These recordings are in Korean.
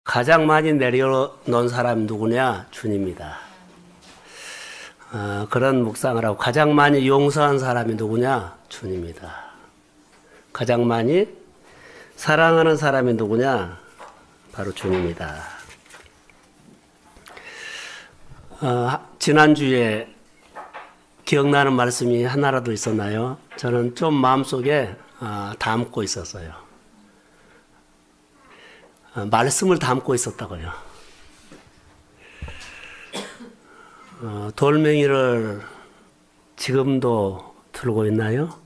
가장 많이 내려놓은 사람이 누구냐? 주님이다. 그런 묵상을 하고 가장 많이 용서한 사람이 누구냐? 주님이다. 가장 많이 사랑하는 사람이 누구냐? 바로 주님이다. 지난주에 기억나는 말씀이 하나라도 있었나요? 저는 좀 마음속에 담고 있었어요. 말씀을 담고 있었다고요. 돌멩이를 지금도 들고 있나요?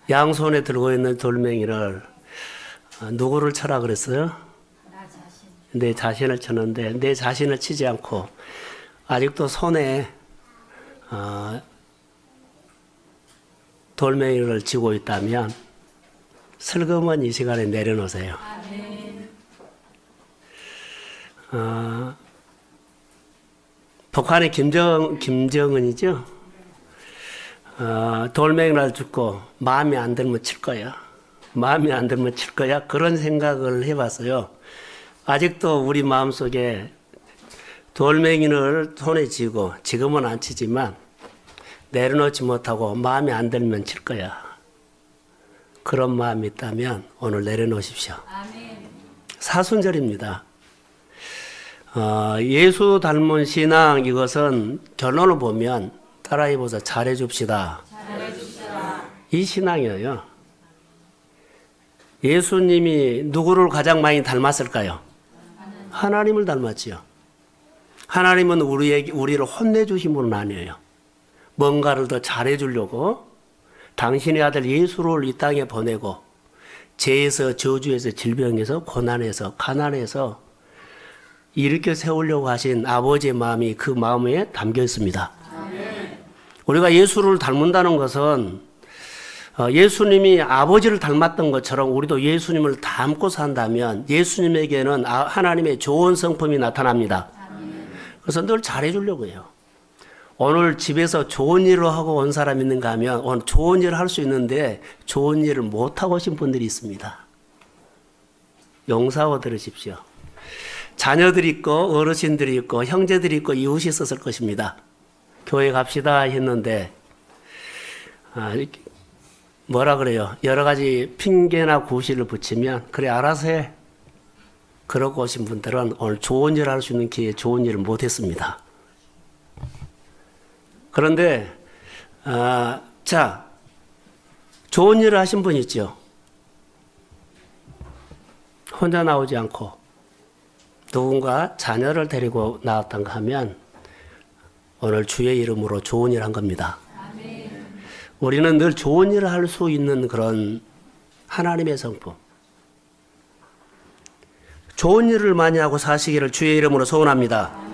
양손에 들고 있는 돌멩이를 누구를 쳐라 그랬어요? 내 자신을 쳤는데 내 자신을 치지 않고 아직도 손에 돌멩이를 쥐고 있다면 슬금은 이 시간에 내려놓으세요. 북한의 김정은이죠. 돌멩이를 줍고 마음에 안 들면 칠 거야. 마음에 안 들면 칠 거야. 그런 생각을 해봤어요. 아직도 우리 마음속에 돌멩이를 손에 쥐고 지금은 안 치지만 내려놓지 못하고 마음에 안 들면 칠 거야. 그런 마음이 있다면 오늘 내려놓으십시오. 아멘. 사순절입니다. 예수 닮은 신앙, 이것은 결론을 보면 따라해보자. 잘해줍시다. 잘해줍시다. 이 신앙이에요. 예수님이 누구를 가장 많이 닮았을까요? 하나님을 닮았지요. 하나님은 우리를 혼내주신 분은 아니에요. 뭔가를 더 잘해주려고 당신의 아들 예수를 이 땅에 보내고 죄에서, 저주에서, 질병에서, 고난에서, 가난에서 일으켜 세우려고 하신 아버지의 마음이 그 마음에 담겨 있습니다. 우리가 예수를 닮는다는 것은 예수님이 아버지를 닮았던 것처럼 우리도 예수님을 닮고 산다면 예수님에게는 하나님의 좋은 성품이 나타납니다. 그래서 늘 잘해주려고 해요. 오늘 집에서 좋은 일을 하고 온 사람 있는가 하면 오늘 좋은 일을 할 수 있는데 좋은 일을 못하고 오신 분들이 있습니다. 용서하고 들으십시오. 자녀들이 있고 어르신들이 있고 형제들이 있고 이웃이 있었을 것입니다. 교회 갑시다 했는데 뭐라 그래요? 여러 가지 핑계나 구실을 붙이면 그래 알아서 해. 그러고 오신 분들은 오늘 좋은 일을 할 수 있는 기회에 좋은 일을 못했습니다. 그런데 자, 좋은 일을 하신 분 있죠? 혼자 나오지 않고 누군가 자녀를 데리고 나왔던가 하면 오늘 주의 이름으로 좋은 일 한 겁니다. 아멘. 우리는 늘 좋은 일을 할 수 있는 그런 하나님의 성품. 좋은 일을 많이 하고 사시기를 주의 이름으로 소원합니다. 아멘.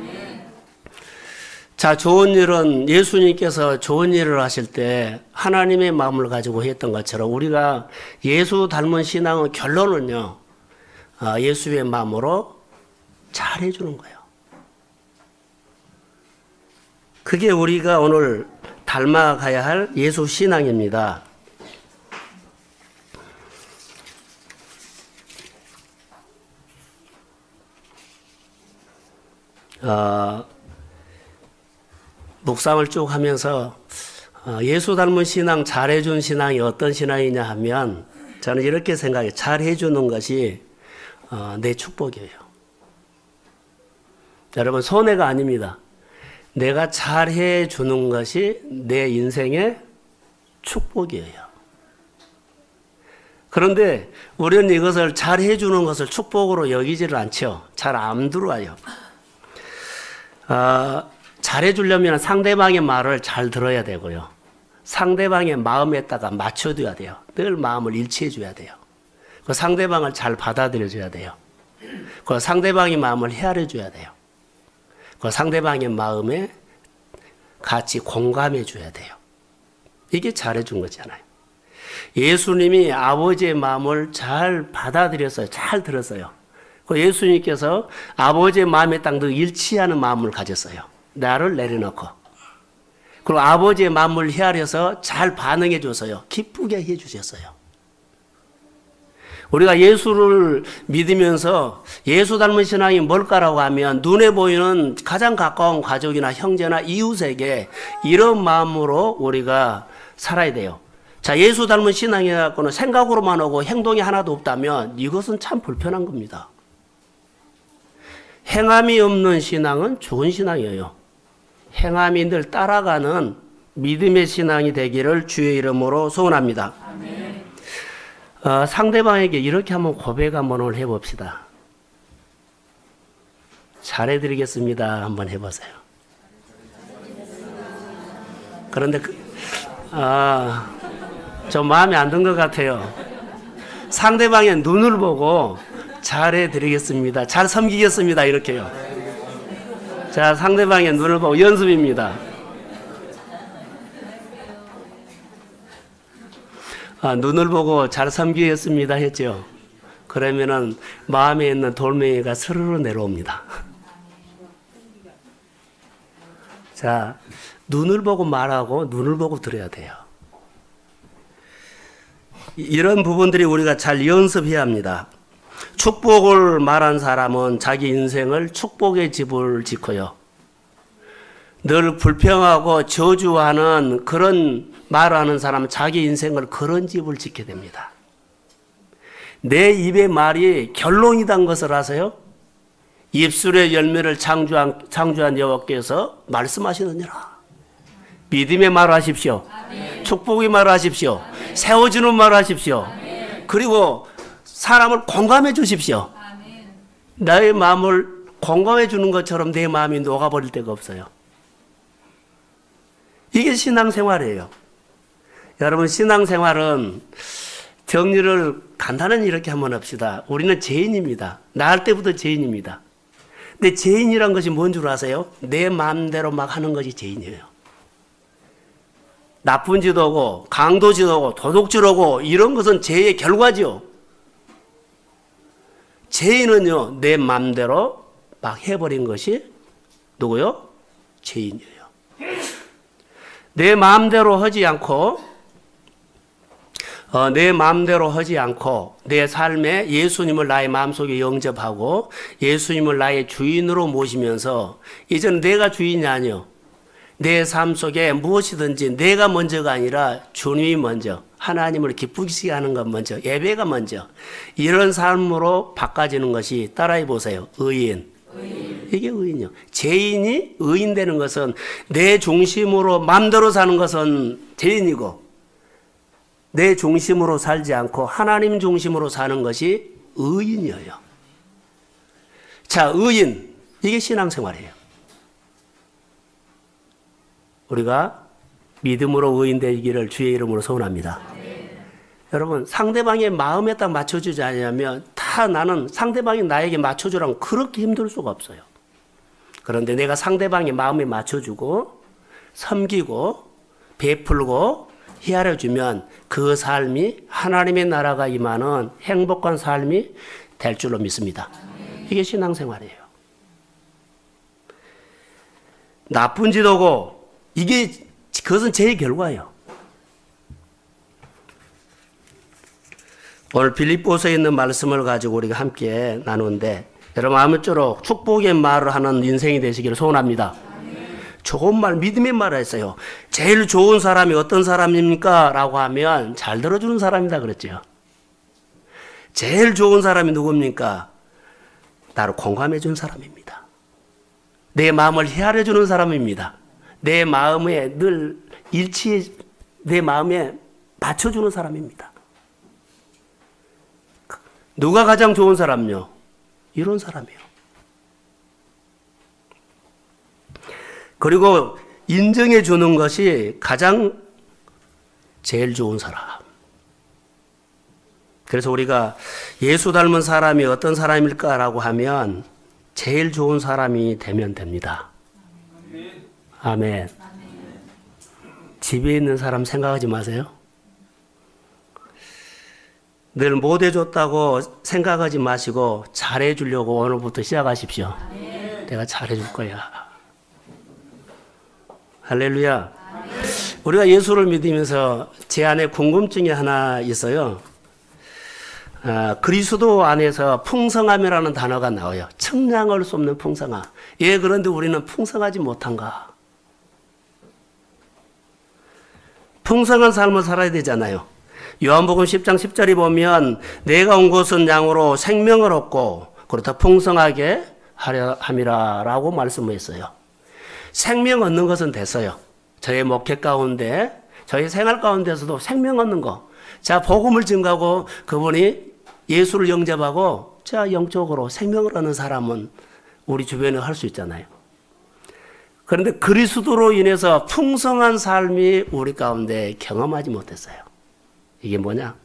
자, 좋은 일은 예수님께서 좋은 일을 하실 때 하나님의 마음을 가지고 했던 것처럼 우리가 예수 닮은 신앙의 결론은요, 예수의 마음으로 잘해주는 거예요. 그게 우리가 오늘 닮아가야 할 예수 신앙입니다. 묵상을 쭉 하면서 예수 닮은 신앙, 잘해준 신앙이 어떤 신앙이냐 하면 저는 이렇게 생각해요. 잘해주는 것이 내 축복이에요. 여러분, 손해가 아닙니다. 내가 잘해주는 것이 내 인생의 축복이에요. 그런데 우리는 이것을 잘해주는 것을 축복으로 여기지를 않죠. 잘 안 들어와요. 잘해주려면 상대방의 말을 잘 들어야 되고요. 상대방의 마음에다가 맞춰줘야 돼요. 늘 마음을 일치해줘야 돼요. 그 상대방을 잘 받아들여줘야 돼요. 그 상대방의 마음을 헤아려줘야 돼요. 그 상대방의 마음에 같이 공감해 줘야 돼요. 이게 잘해준 거잖아요. 예수님이 아버지의 마음을 잘 받아들였어요. 잘 들었어요. 그 예수님께서 아버지의 마음에 딱 일치하는 마음을 가졌어요. 나를 내려놓고. 그리고 아버지의 마음을 헤아려서 잘 반응해 줘서요. 기쁘게 해 주셨어요. 우리가 예수를 믿으면서 예수 닮은 신앙이 뭘까라고 하면 눈에 보이는 가장 가까운 가족이나 형제나 이웃에게 이런 마음으로 우리가 살아야 돼요. 자, 예수 닮은 신앙이 갖고는 생각으로만 오고 행동이 하나도 없다면 이것은 참 불편한 겁니다. 행함이 없는 신앙은 죽은 신앙이에요. 행함이 늘 따라가는 믿음의 신앙이 되기를 주의 이름으로 소원합니다. 상대방에게 이렇게 한번 고백 한번 해봅시다. 잘해드리겠습니다. 한번 해보세요. 그런데 좀 마음에 안 든 것 같아요. 상대방의 눈을 보고 잘해드리겠습니다. 잘 섬기겠습니다. 이렇게요. 자, 상대방의 눈을 보고 연습입니다. 눈을 보고 잘 섬기겠습니다 했죠. 그러면은 마음에 있는 돌멩이가 스르르 내려옵니다. 자, 눈을 보고 말하고 눈을 보고 들어야 돼요. 이런 부분들이 우리가 잘 연습해야 합니다. 축복을 말한 사람은 자기 인생을 축복의 집을 짓고요. 늘 불평하고 저주하는 그런 말하는 사람은 자기 인생을 그런 집을 짓게 됩니다. 내 입의 말이 결론이란 것을 아세요? 입술의 열매를 창조한 여호와께서 말씀하시느니라. 믿음의 말을 하십시오. 아멘. 축복의 말을 하십시오. 아멘. 세워주는 말을 하십시오. 아멘. 그리고 사람을 공감해 주십시오. 아멘. 나의 마음을 공감해 주는 것처럼 내 마음이 녹아버릴 데가 없어요. 이게 신앙생활이에요. 여러분, 신앙생활은 정리를 간단히 이렇게 한번 합시다. 우리는 죄인입니다. 낳을 때부터 죄인입니다. 근데 죄인이란 것이 뭔 줄 아세요? 내 마음대로 막 하는 것이 죄인이에요. 나쁜 짓 하고 강도짓 하고 도둑질 하고 이런 것은 죄의 결과죠. 죄인은요, 내 마음대로 막 해버린 것이 누구요? 죄인이에요. 내 마음대로 하지 않고 내 삶에 예수님을 나의 마음속에 영접하고 예수님을 나의 주인으로 모시면서 이제는 내가 주인이 아니요, 내 삶 속에 무엇이든지 내가 먼저가 아니라 주님이 먼저, 하나님을 기쁘시게 하는 것 먼저, 예배가 먼저, 이런 삶으로 바꿔지는 것이, 따라해 보세요, 의인. 이게 의인이요. 죄인이 의인 되는 것은 내 중심으로 마음대로 사는 것은 죄인이고, 내 중심으로 살지 않고 하나님 중심으로 사는 것이 의인이에요. 자, 의인, 이게 신앙생활이에요. 우리가 믿음으로 의인 되기를 주의 이름으로 소원합니다. 여러분, 상대방의 마음에 딱 맞춰주지 않으면 나는 상대방이 나에게 맞춰주라면 그렇게 힘들 수가 없어요. 그런데 내가 상대방의 마음에 맞춰주고 섬기고 베풀고 헤아려주면 그 삶이 하나님의 나라가 임하는 행복한 삶이 될 줄로 믿습니다. 이게 신앙생활이에요. 나쁜 짓 하고 그것은 죄의 결과예요. 오늘 빌립보서에 있는 말씀을 가지고 우리가 함께 나누는데, 여러분 아무쪼록 축복의 말을 하는 인생이 되시기를 소원합니다. 좋은 말, 믿음의 말을 했어요. 제일 좋은 사람이 어떤 사람입니까? 라고 하면 잘 들어주는 사람이다 그랬죠. 제일 좋은 사람이 누굽니까? 나를 공감해 주는 사람입니다. 내 마음을 헤아려 주는 사람입니다. 내 마음에 늘 내 마음에 맞춰주는 사람입니다. 누가 가장 좋은 사람요? 이런 사람이에요. 그리고 인정해 주는 것이 가장 제일 좋은 사람. 그래서 우리가 예수 닮은 사람이 어떤 사람일까라고 하면 제일 좋은 사람이 되면 됩니다. 아멘. 집에 있는 사람 생각하지 마세요. 늘 못해줬다고 생각하지 마시고 잘해주려고 오늘부터 시작하십시오. 내가 잘해줄 거야. 할렐루야. 우리가 예수를 믿으면서 제 안에 궁금증이 하나 있어요. 그리스도 안에서 풍성함이라는 단어가 나와요. 측량할 수 없는 풍성함. 예, 그런데 우리는 풍성하지 못한가? 풍성한 삶을 살아야 되잖아요. 요한복음 10장 10절에 보면 내가 온 것은 양으로 생명을 얻고 그렇다 풍성하게 하려 함이라 라고 말씀했어요. 생명 얻는 것은 됐어요. 저의 목회 가운데 저희 생활 가운데서도 생명 얻는 거. 자, 복음을 증거하고 그분이 예수를 영접하고 자, 영적으로 생명을 얻는 사람은 우리 주변에 할 수 있잖아요. 그런데 그리스도로 인해서 풍성한 삶이 우리 가운데 경험하지 못했어요. 이게 뭐냐?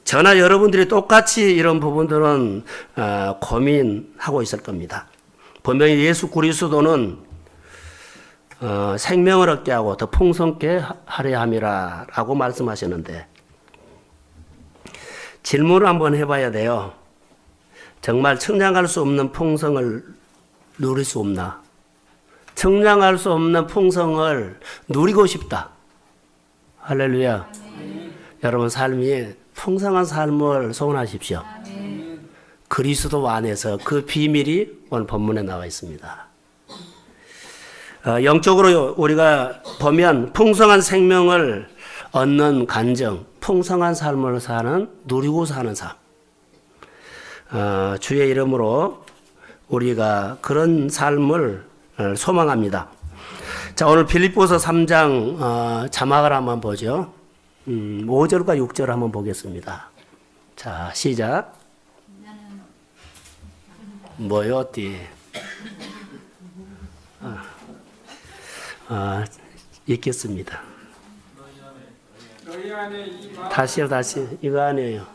저나 여러분들이 똑같이 이런 부분들은 고민하고 있을 겁니다. 분명히 예수 그리스도는 생명을 얻게 하고 더 풍성케 하려 함이라 라고 말씀하셨는데 질문을 한번 해봐야 돼요. 정말 측량할 수 없는 풍성을 누릴 수 없나? 측량할 수 없는 풍성을 누리고 싶다. 할렐루야. 여러분 삶이 풍성한 삶을 소원하십시오. 그리스도 안에서 그 비밀이 오늘 본문에 나와 있습니다. 영적으로 우리가 보면 풍성한 생명을 얻는 간증, 풍성한 삶을 사는, 누리고 사는 삶. 주의 이름으로 우리가 그런 삶을 소망합니다. 자, 오늘 빌립보서 3장 자막을 한번 보죠. 5절과 6절 한번 보겠습니다. 자, 시작. 뭐요, 어디? 읽겠습니다. 다시 이거 아니에요.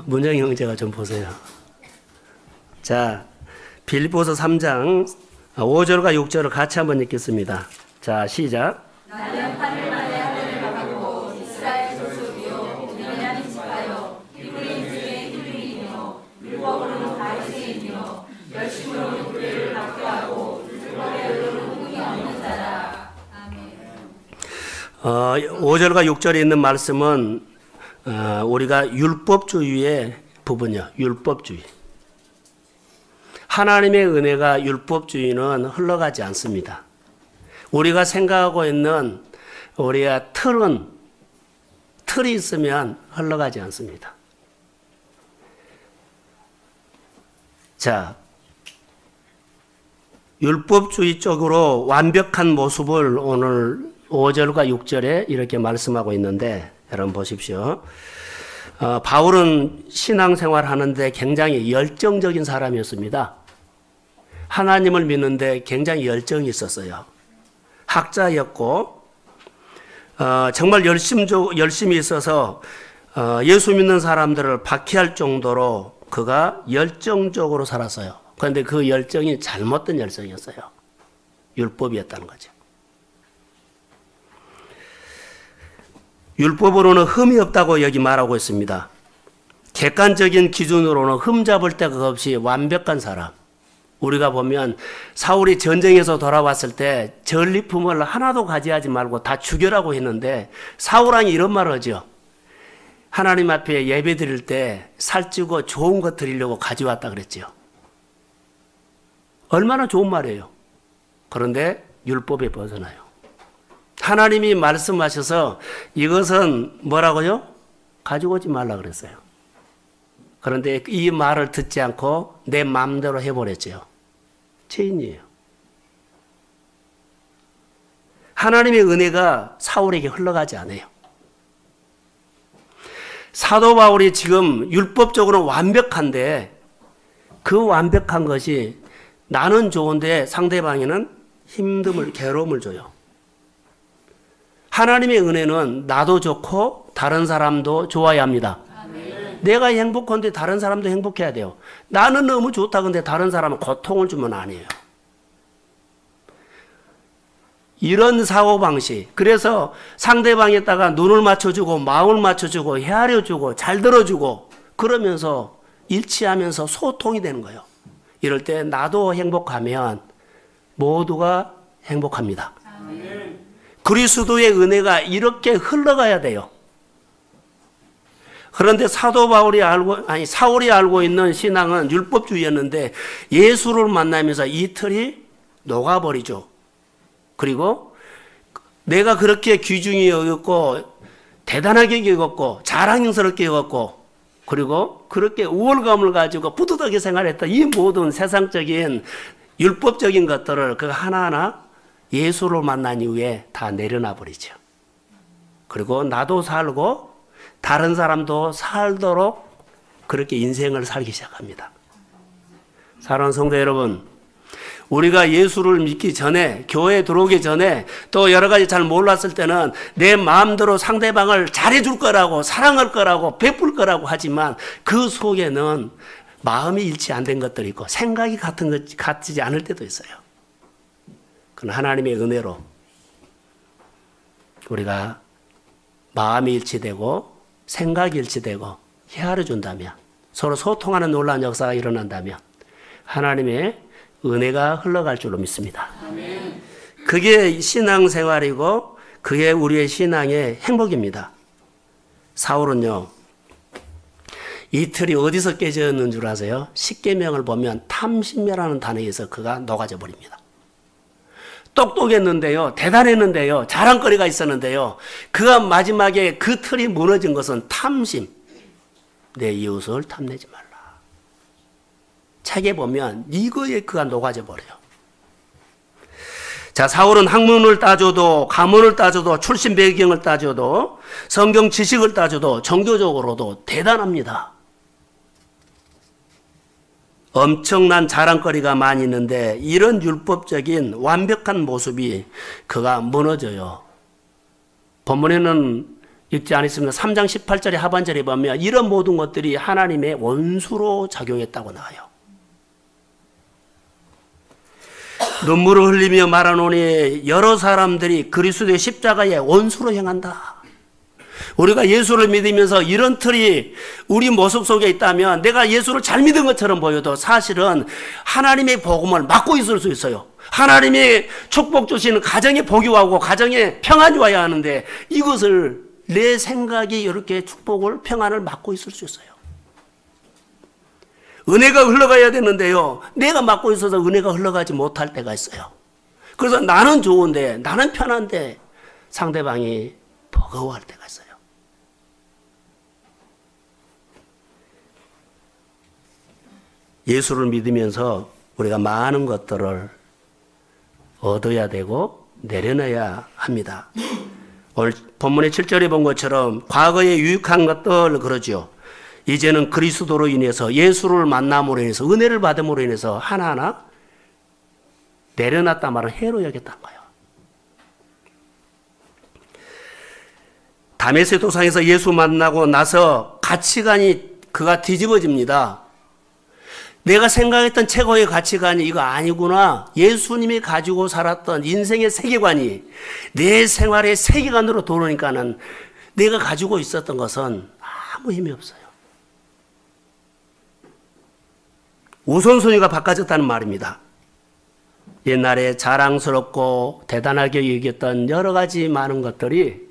문정 형제가 좀 보세요. 자, 빌립보서 3장 5절과 6절을 같이 한번 읽겠습니다. 자, 시작. 나는 8일 만에 하늘을 나가고 이스라엘 소속이요 베냐민 지파요 히브리인 중에 히브리인이요 율법으로는 바리새인이요 열심으로 교회를 받게 하고 율법에 의로는 흥이 없는 자라. 아멘. 5절과 6절에 있는 말씀은 우리가 율법주의의 부분이요. 율법주의. 하나님의 은혜가 율법주의는 흘러가지 않습니다. 우리가 생각하고 있는 우리가 틀이 있으면 흘러가지 않습니다. 자, 율법주의 쪽으로 완벽한 모습을 오늘 5절과 6절에 이렇게 말씀하고 있는데 여러분 보십시오. 바울은 신앙생활 하는데 굉장히 열정적인 사람이었습니다. 하나님을 믿는데 굉장히 열정이 있었어요. 학자였고 정말 열심히 있어서 예수 믿는 사람들을 박해할 정도로 그가 열정적으로 살았어요. 그런데 그 열정이 잘못된 열정이었어요. 율법이었다는 거죠. 율법으로는 흠이 없다고 여기 말하고 있습니다. 객관적인 기준으로는 흠 잡을 데가 없이 완벽한 사람. 우리가 보면 사울이 전쟁에서 돌아왔을 때 전리품을 하나도 가져가지 말고 다 죽여라고 했는데 사울왕이 이런 말을 하죠. 하나님 앞에 예배 드릴 때 살찌고 좋은 것 드리려고 가져왔다 그랬죠. 얼마나 좋은 말이에요. 그런데 율법에 벗어나요. 하나님이 말씀하셔서 이것은 뭐라고요? 가지고 오지 말라 그랬어요. 그런데 이 말을 듣지 않고 내 마음대로 해버렸죠. 죄인이에요. 하나님의 은혜가 사울에게 흘러가지 않아요. 사도 바울이 지금 율법적으로 완벽한데 그 완벽한 것이 나는 좋은데 상대방에는 힘듦을, 괴로움을 줘요. 하나님의 은혜는 나도 좋고 다른 사람도 좋아야 합니다. 내가 행복한데 다른 사람도 행복해야 돼요. 나는 너무 좋다 근데 다른 사람은 고통을 주면 아니에요. 이런 사고방식. 그래서 상대방에다가 눈을 맞춰주고 마음을 맞춰주고 헤아려주고 잘 들어주고 그러면서 일치하면서 소통이 되는 거예요. 이럴 때 나도 행복하면 모두가 행복합니다. 그리스도의 은혜가 이렇게 흘러가야 돼요. 그런데 사울이 알고 있는 신앙은 율법주의였는데 예수를 만나면서 이 틀이 녹아버리죠. 그리고 내가 그렇게 귀중히 여겼고 대단하게 여겼고 자랑스럽게 여겼고 그리고 그렇게 우월감을 가지고 뿌듯하게 생활했던 이 모든 세상적인 율법적인 것들을 그 하나하나 예수를 만난 이후에 다 내려놔 버리죠. 그리고 나도 살고 다른 사람도 살도록 그렇게 인생을 살기 시작합니다. 사랑하는 성도 여러분, 우리가 예수를 믿기 전에, 교회에 들어오기 전에 또 여러 가지 잘 몰랐을 때는 내 마음대로 상대방을 잘해줄 거라고, 사랑할 거라고, 베풀 거라고 하지만 그 속에는 마음이 일치 안 된 것들이 있고 생각이 같지 않을 때도 있어요. 그건 하나님의 은혜로 우리가 마음이 일치되고 생각이 일치되고 헤아려 준다면, 서로 소통하는 놀라운 역사가 일어난다면 하나님의 은혜가 흘러갈 줄로 믿습니다. 아멘. 그게 신앙생활이고 그게 우리의 신앙의 행복입니다. 사울은요, 이틀이 어디서 깨졌는 줄 아세요? 십계명을 보면 탐심이라는 단어에서 그가 녹아져 버립니다. 똑똑했는데요, 대단했는데요, 자랑거리가 있었는데요, 그가 마지막에 그 틀이 무너진 것은 탐심. 내 이웃을 탐내지 말라. 책에 보면 이거에 그가 녹아져 버려요. 자, 사울은 학문을 따져도, 가문을 따져도, 출신 배경을 따져도, 성경 지식을 따져도, 종교적으로도 대단합니다. 엄청난 자랑거리가 많이 있는데 이런 율법적인 완벽한 모습이 그가 무너져요. 본문에는 읽지 않았습니다. 3장 18절의 하반절에 보면 이런 모든 것들이 하나님의 원수로 작용했다고 나와요. 눈물을 흘리며 말하노니 여러 사람들이 그리스도의 십자가에 원수로 행한다. 우리가 예수를 믿으면서 이런 틀이 우리 모습 속에 있다면 내가 예수를 잘 믿은 것처럼 보여도 사실은 하나님의 복음을 막고 있을 수 있어요. 하나님의 축복 주시는 가정에 복이 와고 가정에 평안이 와야 하는데 이것을 내 생각이 이렇게 축복을, 평안을 막고 있을 수 있어요. 은혜가 흘러가야 되는데요, 내가 막고 있어서 은혜가 흘러가지 못할 때가 있어요. 그래서 나는 좋은데, 나는 편한데 상대방이 버거워할 때가 있어요. 예수를 믿으면서 우리가 많은 것들을 얻어야 되고 내려놔야 합니다. 오늘 본문의 7절에 본 것처럼 과거에 유익한 것들 그러죠. 이제는 그리스도로 인해서, 예수를 만남으로 인해서, 은혜를 받음으로 인해서 하나하나 내려놨단 말은 해로 여겼다는 거예요. 다메섹 도상에서 예수 만나고 나서 가치관이 그가 뒤집어집니다. 내가 생각했던 최고의 가치관이 이거 아니구나. 예수님이 가지고 살았던 인생의 세계관이 내 생활의 세계관으로 돌아오니까는 내가 가지고 있었던 것은 아무 힘이 없어요. 우선순위가 바꿔졌다는 말입니다. 옛날에 자랑스럽고 대단하게 여겼던 여러 가지 많은 것들이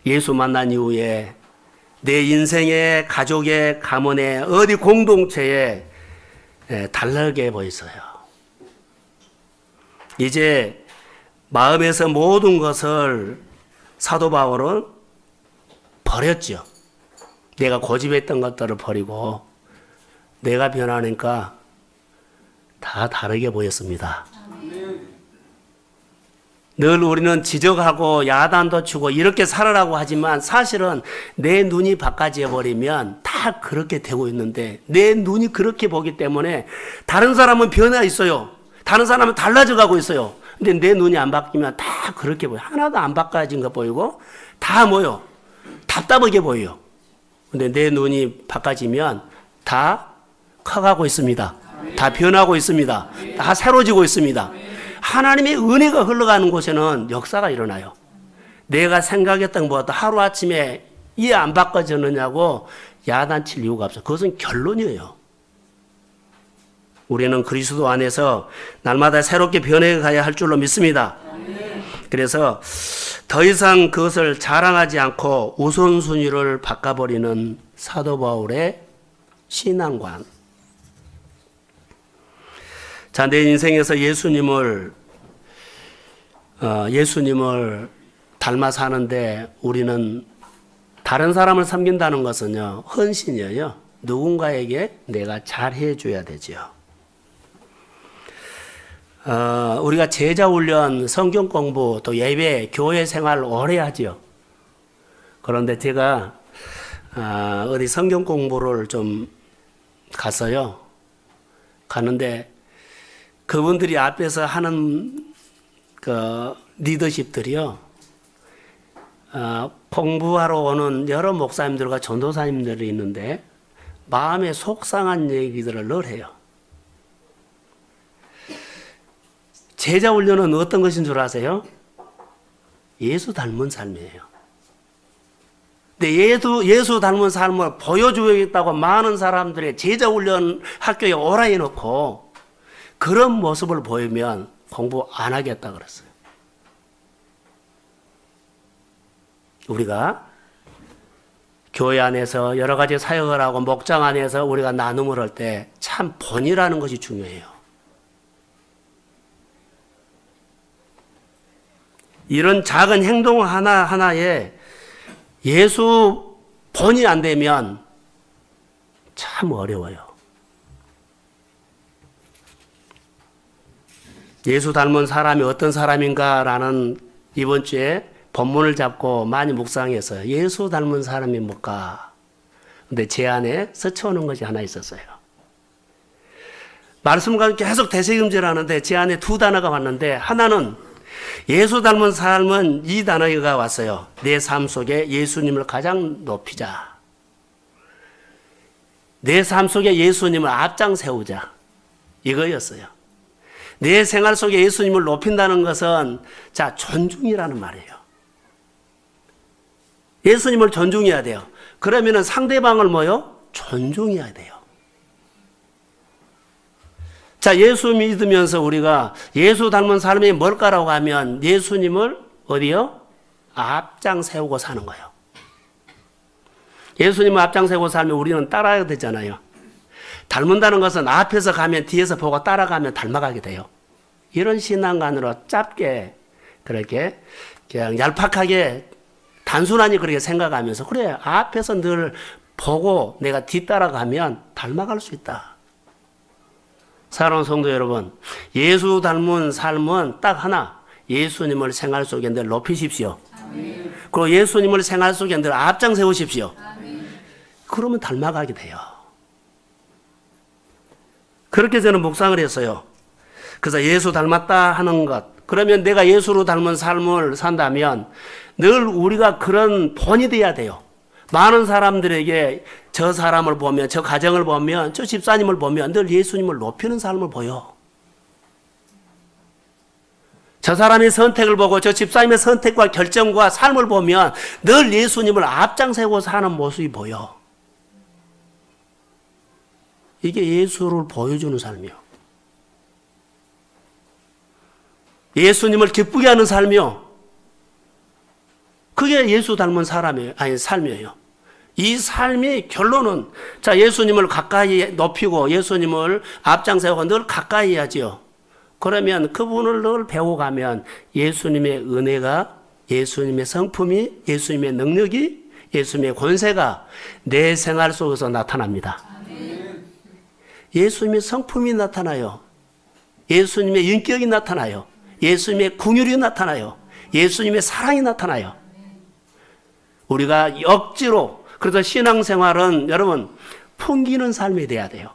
예수 만난 이후에 내 인생의, 가족의, 가문의, 어디 공동체에 달라게 보였어요. 이제 마음에서 모든 것을 사도 바울은 버렸죠. 내가 고집했던 것들을 버리고 내가 변하니까 다 다르게 보였습니다. 늘 우리는 지적하고 야단도 치고 이렇게 살아라고 하지만 사실은 내 눈이 바꿔져 버리면 다 그렇게 되고 있는데, 내 눈이 그렇게 보기 때문에 다른 사람은 변화 있어요. 다른 사람은 달라져 가고 있어요. 근데 내 눈이 안 바뀌면 다 그렇게 보여요. 하나도 안 바꿔진 거 보이고 다 뭐요? 답답하게 보여요. 근데 내 눈이 바꿔지면 다 커가고 있습니다. 다 변하고 있습니다. 다 새로워지고 있습니다. 하나님의 은혜가 흘러가는 곳에는 역사가 일어나요. 내가 생각했던 것보다 하루아침에 이해 안 바꿔졌느냐고 야단칠 이유가 없어요. 그것은 결론이에요. 우리는 그리스도 안에서 날마다 새롭게 변해가야 할 줄로 믿습니다. 그래서 더 이상 그것을 자랑하지 않고 우선순위를 바꿔버리는 사도 바울의 신앙관. 자, 내 인생에서 예수님을 닮아 사는데 우리는 다른 사람을 섬긴다는 것은요, 헌신이에요. 누군가에게 내가 잘해 줘야 되죠. 우리가 제자 훈련, 성경 공부, 또 예배, 교회 생활 오래 하죠. 그런데 제가 어디 성경 공부를 좀 갔어요. 가는데 그분들이 앞에서 하는 그 리더십들이요, 공부하러 오는 여러 목사님들과 전도사님들이 있는데 마음에 속상한 얘기들을 늘 해요. 제자 훈련은 어떤 것인 줄 아세요? 예수 닮은 삶이에요. 근데 예수 닮은 삶을 보여주겠다고 많은 사람들의 제자 훈련 학교에 오라 해놓고 그런 모습을 보이면 공부 안 하겠다 그랬어요. 우리가 교회 안에서 여러 가지 사역을 하고 목장 안에서 우리가 나눔을 할 때 참 본이라는 것이 중요해요. 이런 작은 행동 하나하나에 예수 본이 안 되면 참 어려워요. 예수 닮은 사람이 어떤 사람인가라는 이번 주에 본문을 잡고 많이 묵상했어요. 예수 닮은 사람이 뭘까? 근데 제 안에 스쳐오는 것이 하나 있었어요. 말씀과 계속 되새김질하는데 제 안에 두 단어가 왔는데, 하나는 예수 닮은 삶은 이 단어가 왔어요. 내 삶 속에 예수님을 가장 높이자. 내 삶 속에 예수님을 앞장 세우자. 이거였어요. 내 생활 속에 예수님을 높인다는 것은 자, 존중이라는 말이에요. 예수님을 존중해야 돼요. 그러면은 상대방을 뭐요? 존중해야 돼요. 자, 예수 믿으면서 우리가 예수 닮은 삶이 뭘까라고 하면 예수님을 어디요? 앞장 세우고 사는 거예요. 예수님을 앞장 세우고 살면 우리는 따라야 되잖아요. 닮는다는 것은 앞에서 가면 뒤에서 보고 따라가면 닮아가게 돼요. 이런 신앙관으로 짧게 그렇게 그냥 얄팍하게 단순하니 그렇게 생각하면서, 그래, 앞에서 늘 보고 내가 뒤따라가면 닮아갈 수 있다. 사랑하는 성도 여러분, 예수 닮은 삶은 딱 하나, 예수님을 생활 속에 늘 높이십시오. 아멘. 그리고 예수님을 생활 속에 늘 앞장 세우십시오. 아멘. 그러면 닮아가게 돼요. 그렇게 저는 묵상을 했어요. 그래서 예수 닮았다 하는 것, 그러면 내가 예수로 닮은 삶을 산다면 늘 우리가 그런 본이 돼야 돼요. 많은 사람들에게 저 사람을 보면, 저 가정을 보면, 저 집사님을 보면 늘 예수님을 높이는 삶을 보여. 저 사람의 선택을 보고 저 집사님의 선택과 결정과 삶을 보면 늘 예수님을 앞장세고 사는 모습이 보여. 이게 예수를 보여주는 삶이요. 예수님을 기쁘게 하는 삶이요. 그게 예수 닮은 사람이에요. 아니, 삶이에요. 이 삶의 결론은, 자, 예수님을 가까이 높이고 예수님을 앞장세우고 늘 가까이 해야지요. 그러면 그분을 늘 배워가면 예수님의 은혜가, 예수님의 성품이, 예수님의 능력이, 예수님의 권세가 내 생활 속에서 나타납니다. 예수님의 성품이 나타나요. 예수님의 인격이 나타나요. 예수님의 긍휼이 나타나요. 예수님의 사랑이 나타나요. 우리가 억지로, 그래서 신앙생활은 여러분 풍기는 삶이 돼야 돼요.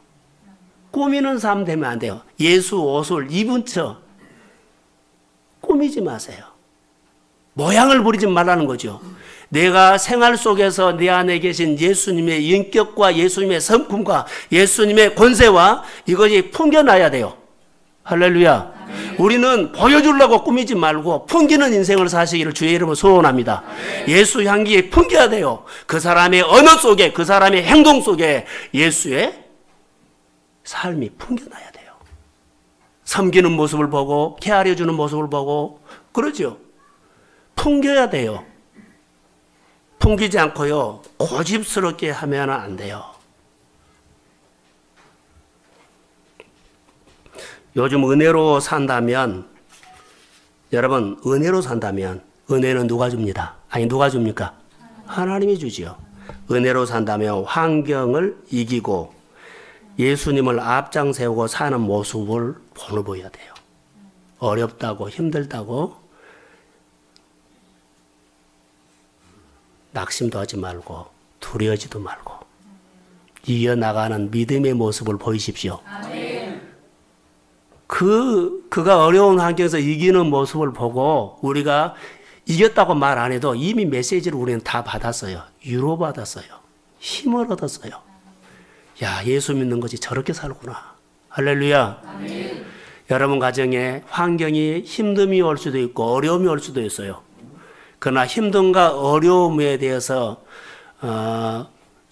꾸미는 삶 되면 안 돼요. 예수 옷을 입은 척 꾸미지 마세요. 모양을 부리지 말라는 거죠. 내가 생활 속에서 내 안에 계신 예수님의 인격과 예수님의 성품과 예수님의 권세와 이것이 풍겨나야 돼요. 할렐루야. 우리는 보여주려고 꾸미지 말고 풍기는 인생을 사시기를 주의 이름으로 소원합니다. 예수 향기에 풍겨야 돼요. 그 사람의 언어 속에, 그 사람의 행동 속에 예수의 삶이 풍겨나야 돼요. 섬기는 모습을 보고, 케어해주는 모습을 보고, 그러죠. 풍겨야 돼요. 풍기지 않고요, 고집스럽게 하면 안 돼요. 요즘 은혜로 산다면, 여러분, 은혜로 산다면, 은혜는 누가 줍니다? 아니, 누가 줍니까? 하나님이 주지요. 은혜로 산다면 환경을 이기고 예수님을 앞장 세우고 사는 모습을 보여야 돼요. 어렵다고, 힘들다고, 낙심도 하지 말고, 두려워지도 말고, 이어나가는 믿음의 모습을 보이십시오. 그가 어려운 환경에서 이기는 모습을 보고 우리가 이겼다고 말 안 해도 이미 메시지를 우리는 다 받았어요. 위로받았어요. 힘을 얻었어요. 야, 예수 믿는 것이 저렇게 살구나. 할렐루야. 아멘. 여러분 가정에 환경이 힘듦이 올 수도 있고 어려움이 올 수도 있어요. 그러나 힘듦과 어려움에 대해서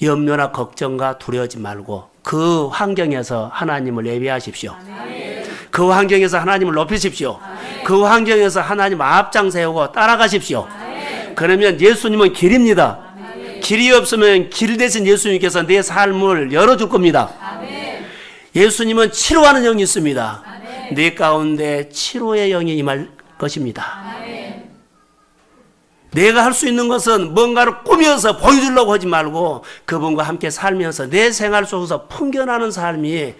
염려나 걱정과 두려워하지 말고 그 환경에서 하나님을 예배하십시오. 아멘. 그 환경에서 하나님을 높이십시오. 아멘. 그 환경에서 하나님 앞장 세우고 따라가십시오. 아멘. 그러면 예수님은 길입니다. 아멘. 길이 없으면 길 대신 예수님께서 내 삶을 열어줄 겁니다. 아멘. 예수님은 치료하는 영이 있습니다. 아멘. 내 가운데 치료의 영이 임할 것입니다. 아멘. 내가 할 수 있는 것은 뭔가를 꾸며서 보여주려고 하지 말고 그분과 함께 살면서 내 생활 속에서 풍겨나는 삶이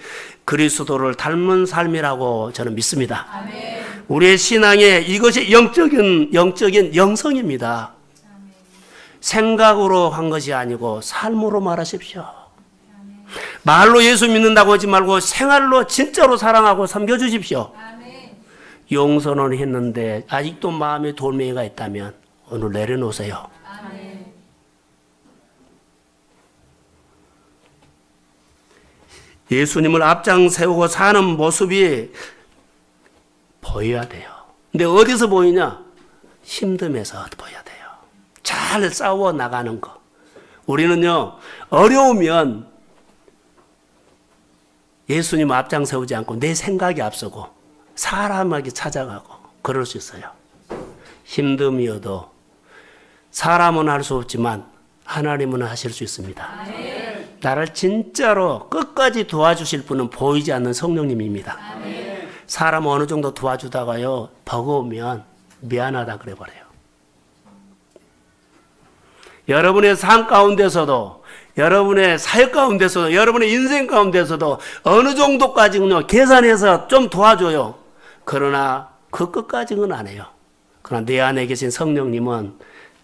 그리스도를 닮은 삶이라고 저는 믿습니다. 아멘. 우리의 신앙에 이것이 영적인 영성입니다. 아멘. 생각으로 한 것이 아니고 삶으로 말하십시오. 아멘. 말로 예수 믿는다고 하지 말고 생활로 진짜로 사랑하고 섬겨주십시오. 아멘. 용서는 했는데 아직도 마음에 돌멩이가 있다면 오늘 내려놓으세요. 아멘. 예수님을 앞장 세우고 사는 모습이 보여야 돼요. 근데 어디서 보이냐? 힘듦에서 보여야 돼요. 잘 싸워 나가는 거. 우리는요, 어려우면 예수님 앞장 세우지 않고 내 생각이 앞서고 사람에게 찾아가고 그럴 수 있어요. 힘듦이어도 사람은 할 수 없지만 하나님은 하실 수 있습니다. 아멘. 나를 진짜로 끝까지 도와주실 분은 보이지 않는 성령님입니다. 아멘. 사람 어느 정도 도와주다가요, 버거우면 미안하다 그래버려요. 여러분의 삶 가운데서도, 여러분의 사역 가운데서도, 여러분의 인생 가운데서도 어느 정도까지는요, 계산해서 좀 도와줘요. 그러나 그 끝까지는 안 해요. 그러나 내 안에 계신 성령님은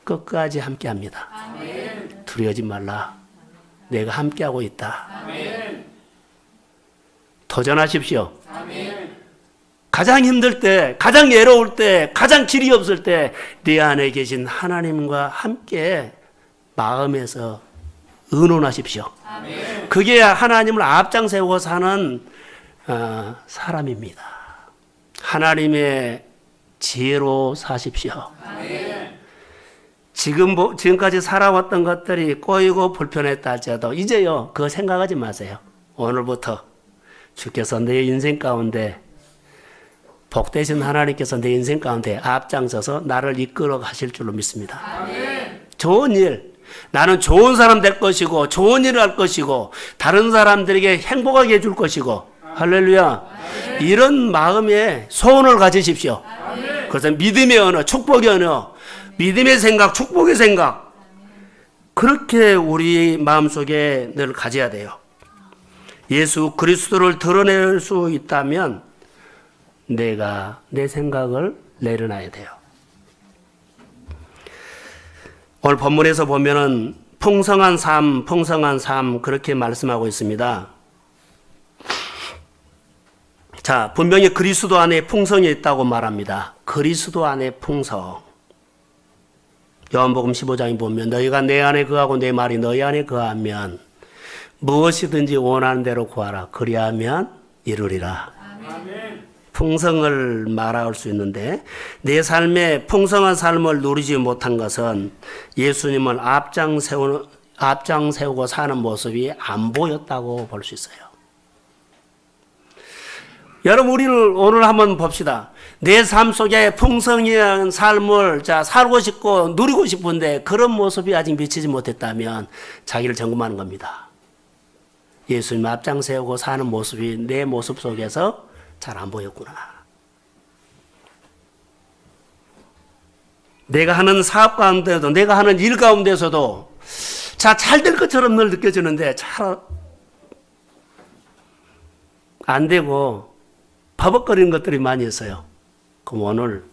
끝까지 함께 합니다. 아멘. 두려워하지 말라. 내가 함께하고 있다. 아멘. 도전하십시오. 아멘. 가장 힘들 때, 가장 외로울 때, 가장 길이 없을 때 내 안에 계신 하나님과 함께 마음에서 의논하십시오. 아멘. 그게 하나님을 앞장 세우고 사는 사람입니다. 하나님의 지혜로 사십시오. 아멘. 지금까지 살아왔던 것들이 꼬이고 불편했다 할지라도 이제요, 그거 생각하지 마세요. 오늘부터 주께서 내 인생 가운데, 복되신 하나님께서 내 인생 가운데 앞장서서 나를 이끌어 가실 줄로 믿습니다. 아멘. 좋은 일, 나는 좋은 사람 될 것이고 좋은 일을 할 것이고 다른 사람들에게 행복하게 해줄 것이고, 할렐루야. 아멘. 이런 마음에 소원을 가지십시오. 아멘. 그래서 믿음의 언어, 축복의 언어, 믿음의 생각, 축복의 생각, 그렇게 우리 마음속에 늘 가져야 돼요. 예수 그리스도를 드러낼 수 있다면 내가 내 생각을 내려놔야 돼요. 오늘 본문에서 보면은 풍성한 삶 그렇게 말씀하고 있습니다. 자, 분명히 그리스도 안에 풍성이 있다고 말합니다. 그리스도 안에 풍성. 요한복음 15장에 보면 너희가 내 안에 거하고 내 말이 너희 안에 거하면 무엇이든지 원하는 대로 구하라. 그리하면 이루리라. 아멘. 풍성을 말할 수 있는데 내 삶에 풍성한 삶을 누리지 못한 것은 예수님을 앞장 세우고 사는 모습이 안 보였다고 볼 수 있어요. 여러분, 우리를 오늘 한번 봅시다. 내 삶 속에 풍성한 삶을 살고 싶고 누리고 싶은데 그런 모습이 아직 미치지 못했다면 자기를 점검하는 겁니다. 예수님 앞장세우고 사는 모습이 내 모습 속에서 잘 안 보였구나. 내가 하는 사업 가운데도, 내가 하는 일 가운데서도 잘 될 것처럼 늘 느껴지는데 잘 안 되고 버벅거리는 것들이 많이 있어요. 그럼 오늘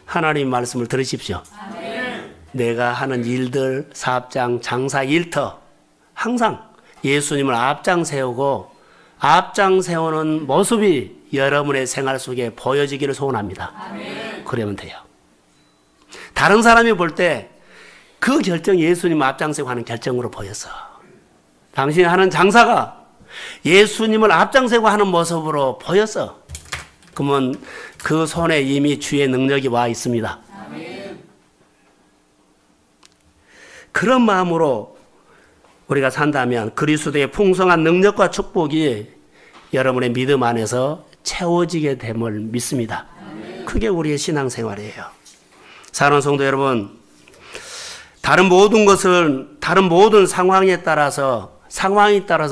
하나님 말씀을 들으십시오. 아멘. 내가 하는 일들, 사업장, 장사, 일터 항상 예수님을 앞장 세우고 앞장 세우는 모습이 여러분의 생활 속에 보여지기를 소원합니다. 아멘. 그러면 돼요. 다른 사람이 볼 때 그 결정이 예수님을 앞장 세우고 하는 결정으로 보였어. 당신이 하는 장사가 예수님을 앞장 세우고 하는 모습으로 보였어. 그러면 그 손에 이미 주의 능력이 와 있습니다. 아멘. 그런 마음으로 우리가 산다면 그리스도의 풍성한 능력과 축복이 여러분의 믿음 안에서 채워지게 됨을 믿습니다. 아멘. 그게 우리의 신앙생활이에요. 사랑하는 성도 여러분, 다른 모든 상황에 따라서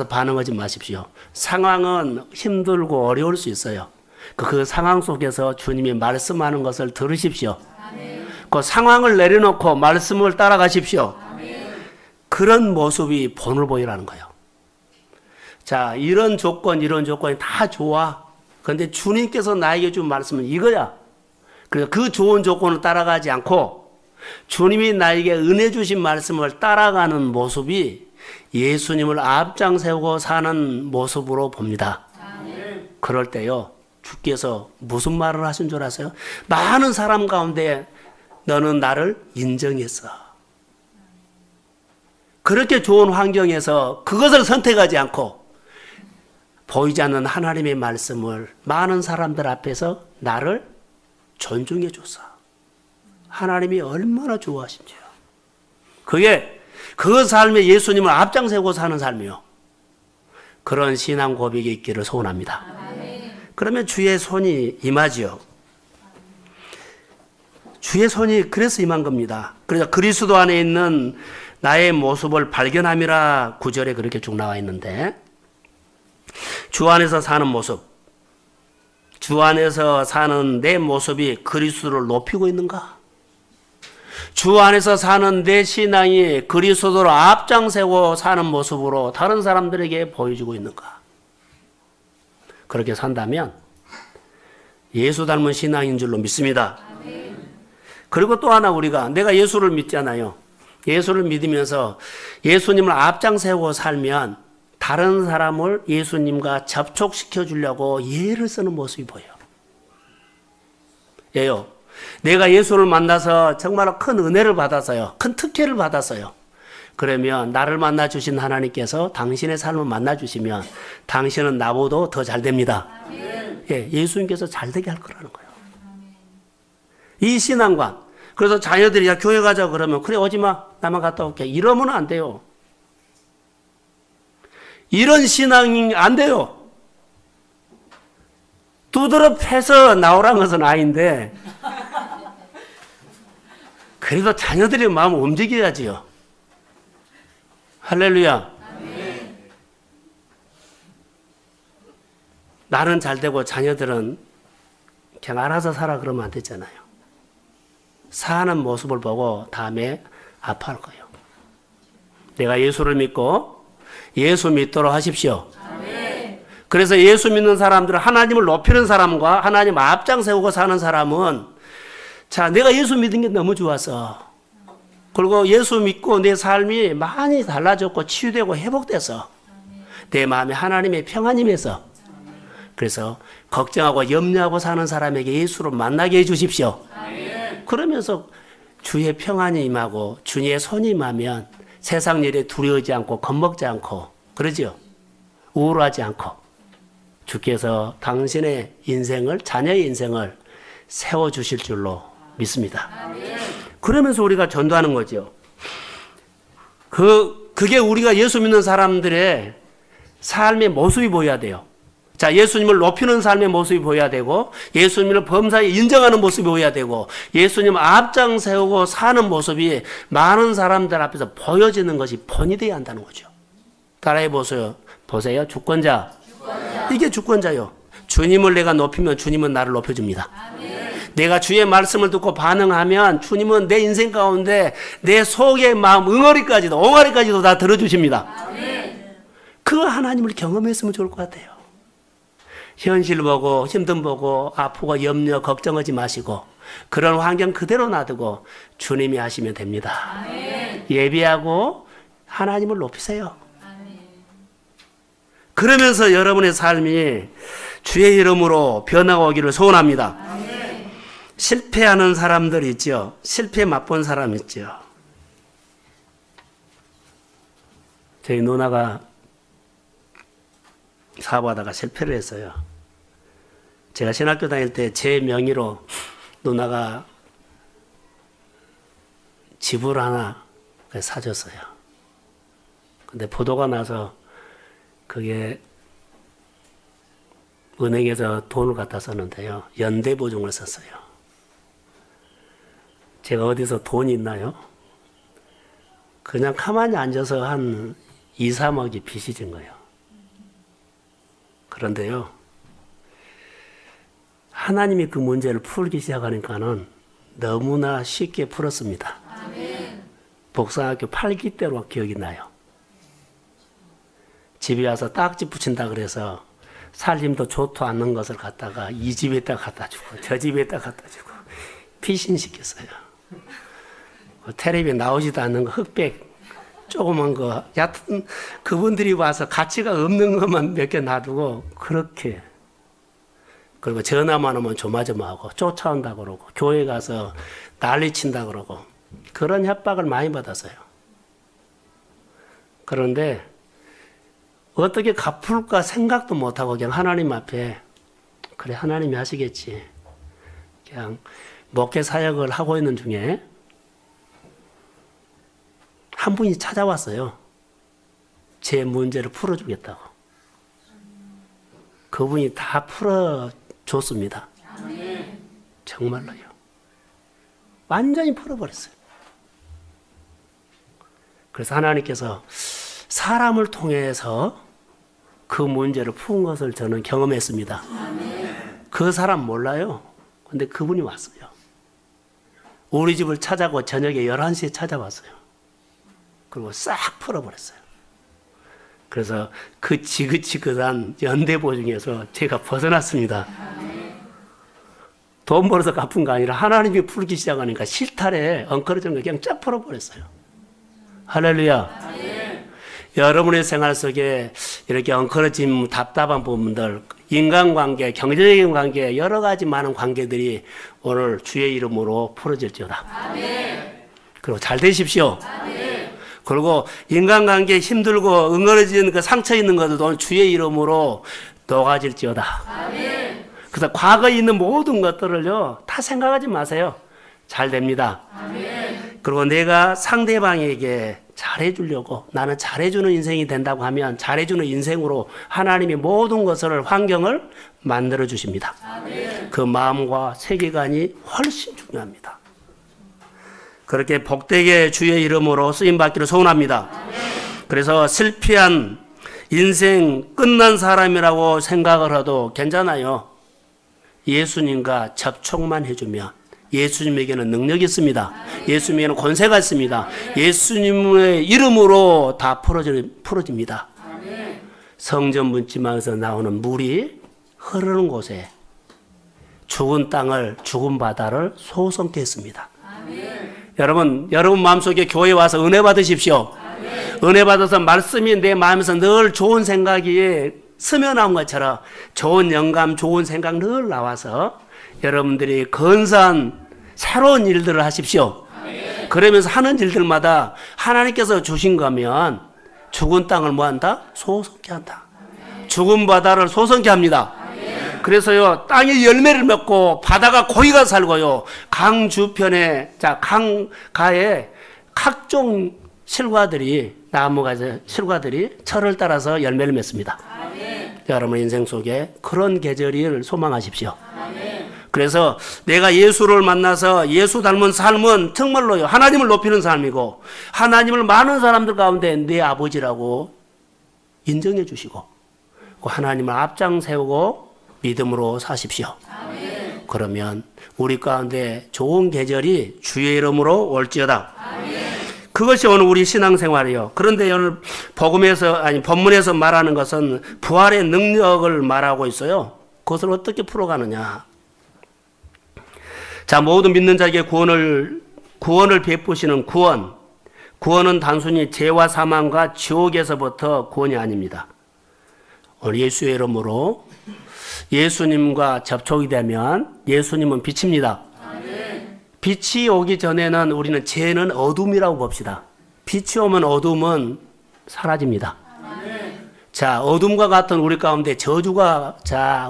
반응하지 마십시오. 상황은 힘들고 어려울 수 있어요. 그 상황 속에서 주님이 말씀하는 것을 들으십시오. 아멘. 그 상황을 내려놓고 말씀을 따라가십시오. 아멘. 그런 모습이 본을 보이라는 거예요. 자, 이런 조건이 다 좋아. 그런데 주님께서 나에게 준 말씀은 이거야. 그래서 그 좋은 조건을 따라가지 않고 주님이 나에게 은혜 주신 말씀을 따라가는 모습이 예수님을 앞장 세우고 사는 모습으로 봅니다. 아멘. 그럴 때요, 주께서 무슨 말을 하신 줄 아세요? 많은 사람 가운데 너는 나를 인정했어. 그렇게 좋은 환경에서 그것을 선택하지 않고 보이지 않는 하나님의 말씀을 많은 사람들 앞에서 나를 존중해 줬어. 하나님이 얼마나 좋아하신지요. 그게 그 삶에 예수님을 앞장세우고 사는 삶이요. 그런 신앙 고백이 있기를 소원합니다. 아멘. 그러면 주의 손이 임하지요. 주의 손이 그래서 임한 겁니다. 그래서 그리스도 안에 있는 나의 모습을 발견함이라 9절에 그렇게 쭉 나와 있는데, 주 안에서 사는 모습, 주 안에서 사는 내 모습이 그리스도를 높이고 있는가? 주 안에서 사는 내 신앙이 그리스도로 앞장세고 사는 모습으로 다른 사람들에게 보여주고 있는가? 그렇게 산다면 예수 닮은 신앙인 줄로 믿습니다. 아멘. 그리고 또 하나, 내가 예수를 믿잖아요. 예수를 믿으면서 예수님을 앞장세우고 살면 다른 사람을 예수님과 접촉시켜 주려고 예를 쓰는 모습이 보여요. 예요. 내가 예수를 만나서 정말 큰 은혜를 받았어요. 큰 특혜를 받았어요. 그러면 나를 만나 주신 하나님께서 당신의 삶을 만나 주시면 당신은 나보다 더 잘 됩니다. 예, 예수님께서 잘 되게 할 거라는 거예요. 이 신앙관. 그래서 자녀들이 야 교회 가자 그러면 그래 오지 마. 나만 갔다 올게. 이러면 안 돼요. 이런 신앙이 안 돼요. 두드러 패서 나오라는 것은 아닌데 그래도 자녀들의 마음을 움직여야지요. 할렐루야. 아멘. 나는 잘 되고 자녀들은 그냥 알아서 살아 그러면 안 되잖아요. 사는 모습을 보고 다음에 아파할 거예요. 내가 예수를 믿고 예수 믿도록 하십시오. 아멘. 그래서 예수 믿는 사람들은 하나님을 높이는 사람과 하나님 앞장 세우고 사는 사람은 자, 내가 예수 믿은 게 너무 좋았어. 그리고 예수 믿고 내 삶이 많이 달라졌고 치유되고 회복돼서 내 마음에 하나님의 평안이 임해서 그래서 걱정하고 염려하고 사는 사람에게 예수를 만나게 해주십시오. 그러면서 주의 평안이 임하고 주의 손이 임하면 세상 일에 두려워하지 않고 겁먹지 않고 그러죠. 우울하지 않고 주께서 당신의 인생을, 자녀의 인생을 세워주실 줄로 믿습니다. 그러면서 우리가 전도하는 거죠. 그게 우리가 예수 믿는 사람들의 삶의 모습이 보여야 돼요. 자, 예수님을 높이는 삶의 모습이 보여야 되고, 예수님을 범사에 인정하는 모습이 보여야 되고, 예수님 앞장 세우고 사는 모습이 많은 사람들 앞에서 보여지는 것이 본이 되어야 한다는 거죠. 따라해 보세요. 보세요. 주권자. 이게 주권자요. 주님을 내가 높이면 주님은 나를 높여줍니다. 내가 주의 말씀을 듣고 반응하면 주님은 내 인생 가운데 내 속의 마음 응어리까지도 옹알이까지도 다 들어주십니다. 그 하나님을 경험했으면 좋을 것 같아요. 현실 보고 힘든 보고 아프고 염려 걱정하지 마시고 그런 환경 그대로 놔두고 주님이 하시면 됩니다. 예비하고 하나님을 높이세요. 그러면서 여러분의 삶이 주의 이름으로 변화가 오기를 소원합니다. 실패하는 사람들 있죠. 실패 맛본 사람 있죠. 저희 누나가 사업하다가 실패를 했어요. 제가 신학교 다닐 때 제 명의로 누나가 집을 하나 사줬어요. 근데 보도가 나서 그게 은행에서 돈을 갖다 썼는데요. 연대보증을 썼어요. 제가 어디서 돈이 있나요? 그냥 가만히 앉아서 한 2, 3억이 빚이 진 거예요. 그런데요, 하나님이 그 문제를 풀기 시작하니까는 너무나 쉽게 풀었습니다. 복상학교 8기 때로 기억이 나요. 집에 와서 딱지 붙인다 그래서 살림도 좋지 않는 것을 갖다가 이 집에다 갖다 주고 저 집에다 갖다 주고 피신시켰어요. 텔레비에 나오지도 않는 거 흑백 조그만 거 얕은 그분들이 와서 가치가 없는 것만 몇 개 놔두고 그렇게 그리고 전화만 오면 조마조마하고 쫓아온다 그러고 교회 가서 난리친다 그러고 그런 협박을 많이 받았어요. 그런데 어떻게 갚을까 생각도 못하고 그냥 하나님 앞에 그래 하나님이 하시겠지 그냥 목회 사역을 하고 있는 중에 한 분이 찾아왔어요. 제 문제를 풀어주겠다고. 그분이 다 풀어줬습니다. 정말로요. 완전히 풀어버렸어요. 그래서 하나님께서 사람을 통해서 그 문제를 푼 것을 저는 경험했습니다. 그 사람 몰라요. 근데 그분이 왔어요. 우리 집을 찾아고 저녁에 11시에 찾아왔어요. 그리고 싹 풀어버렸어요. 그래서 그 지긋지긋한 연대보증에서 제가 벗어났습니다. 돈 벌어서 갚은 거 아니라 하나님이 풀기 시작하니까 실타래 엉클어진 거 그냥 쫙 풀어버렸어요. 할렐루야. 여러분의 생활 속에 이렇게 엉클어진 답답한 부분들 인간관계, 경제적인 관계 여러 가지 많은 관계들이 오늘 주의 이름으로 풀어질지어다. 그리고 잘 되십시오. 그리고 인간관계 힘들고 응어려진 그 상처 있는 것들도 오늘 주의 이름으로 녹아질지어다. 그래서 과거에 있는 모든 것들을요 다 생각하지 마세요. 잘 됩니다. 그리고 내가 상대방에게 잘해주려고 나는 잘해주는 인생이 된다고 하면 잘해주는 인생으로 하나님이 모든 것을 환경을 만들어 주십니다. 그 마음과 세계관이 훨씬 중요합니다. 그렇게 복되게 주의 이름으로 쓰임받기를 소원합니다. 그래서 실패한 인생 끝난 사람이라고 생각을 해도 괜찮아요. 예수님과 접촉만 해주면 예수님에게는 능력이 있습니다. 예수님에게는 권세가 있습니다. 예수님의 이름으로 다 풀어집니다. 성전 문지방에서 나오는 물이 흐르는 곳에 죽은 땅을 죽은 바다를 소성케 했습니다. 여러분 마음속에 교회 와서 은혜 받으십시오. 은혜 받아서 말씀이 내 마음에서 늘 좋은 생각이 스며나온 것처럼 좋은 영감, 좋은 생각 늘 나와서 여러분들이 근사한 새로운 일들을 하십시오. 그러면서 하는 일들마다 하나님께서 주신 거면 죽은 땅을 뭐한다? 소성케 한다. 죽은 바다를 소성케 합니다. 그래서요 땅이 열매를 맺고 바다가 고기가 살고요 강 주변에 강가에 각종 실과들이 나무가 실과들이 철을 따라서 열매를 맺습니다. 여러분 인생 속에 그런 계절을 소망하십시오. 그래서 내가 예수를 만나서 예수 닮은 삶은 정말로요, 하나님을 높이는 삶이고 하나님을 많은 사람들 가운데 내 아버지라고 인정해 주시고 하나님을 앞장 세우고 믿음으로 사십시오. 그러면 우리 가운데 좋은 계절이 주의 이름으로 올지어다. 그것이 오늘 우리 신앙생활이요. 그런데 오늘 본문에서 말하는 것은 부활의 능력을 말하고 있어요. 그것을 어떻게 풀어가느냐. 자, 모든 믿는 자에게 구원을 베푸시는 구원. 구원은 단순히 죄와 사망과 지옥에서부터 구원이 아닙니다. 오늘 예수의 이름으로 예수님과 접촉이 되면 예수님은 빛입니다. 빛이 오기 전에는 우리는 죄는 어둠이라고 봅시다. 빛이 오면 어둠은 사라집니다. 자, 어둠과 같은 우리 가운데 저주가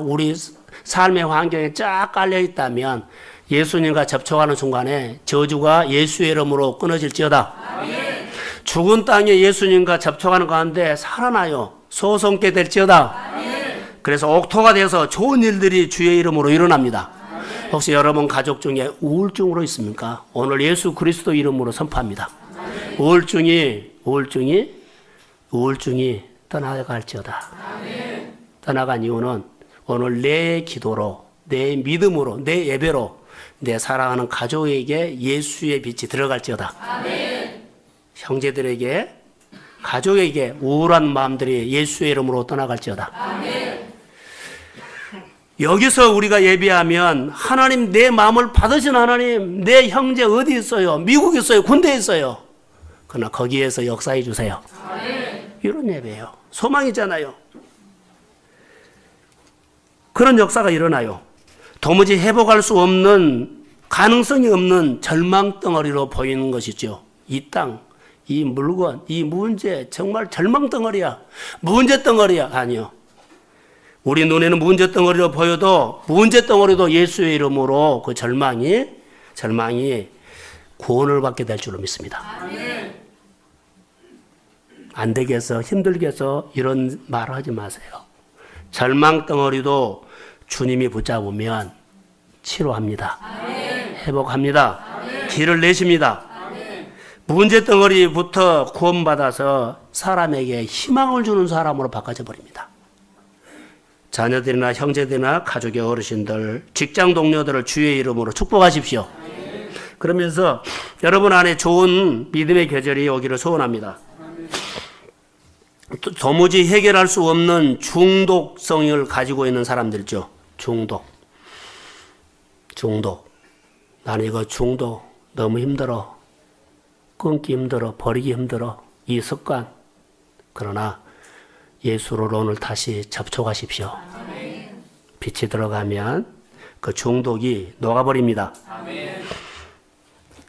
우리 삶의 환경에 쫙 깔려 있다면 예수님과 접촉하는 순간에 저주가 예수의 이름으로 끊어질지어다. 죽은 땅에 예수님과 접촉하는 가운데 살아나요. 소성케 될지어다. 그래서 옥토가 돼서 좋은 일들이 주의 이름으로 일어납니다. 혹시 여러분 가족 중에 우울증으로 있습니까? 오늘 예수 그리스도 이름으로 선포합니다. 우울증이 떠나갈지어다. 떠나간 이유는 오늘 내 기도로, 내 믿음으로, 내 예배로 내 사랑하는 가족에게 예수의 빛이 들어갈지어다. 형제들에게, 가족에게 우울한 마음들이 예수의 이름으로 떠나갈지어다. 여기서 우리가 예배하면 하나님, 내 마음을 받으신 하나님, 내 형제 어디 있어요? 미국에 있어요? 군대에 있어요? 그러나 거기에서 역사해 주세요. 이런 예배예요. 소망이잖아요. 그런 역사가 일어나요. 도무지 회복할 수 없는, 가능성이 없는 절망덩어리로 보이는 것이죠. 이 땅, 이 물건, 이 문제, 정말 절망덩어리야. 문제덩어리야. 아니요. 우리 눈에는 문제덩어리로 보여도 문제덩어리도 예수의 이름으로 그 절망이 구원을 받게 될 줄로 믿습니다. 안 되겠어, 힘들겠어 이런 말 하지 마세요. 절망덩어리도 주님이 붙잡으면 치료합니다. 회복합니다. 길을 내십니다. 문제덩어리부터 구원받아서 사람에게 희망을 주는 사람으로 바꿔져 버립니다. 자녀들이나 형제들이나 가족의 어르신들, 직장 동료들을 주의 이름으로 축복하십시오. 그러면서 여러분 안에 좋은 믿음의 계절이 오기를 소원합니다. 도무지 해결할 수 없는 중독성을 가지고 있는 사람들이죠. 중독. 나는 이거 중독 너무 힘들어. 끊기 힘들어. 버리기 힘들어. 이 습관. 그러나 예수를 오늘 다시 접촉하십시오. 빛이 들어가면 그 중독이 녹아버립니다.